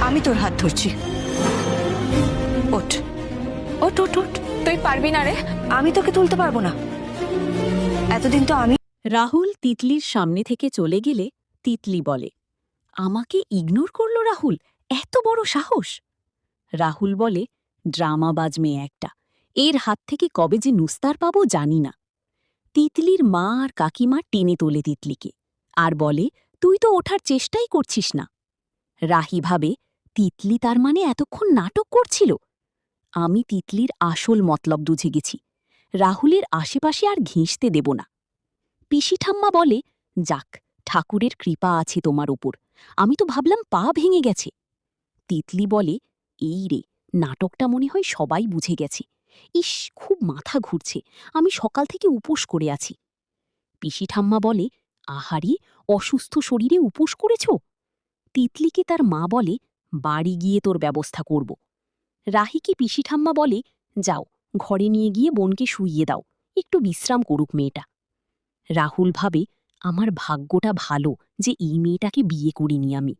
আমি তোর হাত ধরছি। ওঠ ওঠ ওঠ ওঠ। তুই পারবি না রে। আমি তোকে তুলতে পারবো না। এতদিন তো আমি। রাহুল তিতলির সামনে থেকে চলে গেলে তিতলি বলে, আমাকে ইগনোর করল রাহুল, এত বড় সাহস। রাহুল বলে, ড্রামাবাজ মেয়ে একটা, এর হাত থেকে কবে যে নুস্তার পাবো জানি না। তিতলির মা আর কাকিমা টেনে তোলে তিতলিকে আর বলে, তুই তো ওঠার চেষ্টাই করছিস না। রাহি ভাবে, তিতলি তার মানে এতক্ষণ নাটক করছিল। আমি তিতলির আসল মতলব বুঝে গেছি, রাহুলের আশেপাশে আর ঘেঁষতে দেব না। পিসি ঠাম্মা বলে, যাক, ঠাকুরের কৃপা আছে তোমার ওপর, আমি তো ভাবলাম পা ভেঙে গেছে। তিতলি বলে, এই রে, নাটকটা মনে হয় সবাই বুঝে গেছে। ইস, খুব মাথা ঘুরছে, আমি সকাল থেকে উপোস করে আছি। পিসি ঠাম্মা বলে, আহারে, অসুস্থ শরীরে উপোস করেছ? তিতলিকে তার মা বলে, বাড়ি গিয়ে তোর ব্যবস্থা করব। রাহিকে পিসি ঠাম্মা বলে, যাও, ঘরে নিয়ে গিয়ে বোনকে শুইয়ে দাও, একটু বিশ্রাম করুক মেয়েটা। রাহুল ভাবে, আমার ভাগ্যটা ভালো যে এই মেয়েটাকে বিয়ে করিনি আমি।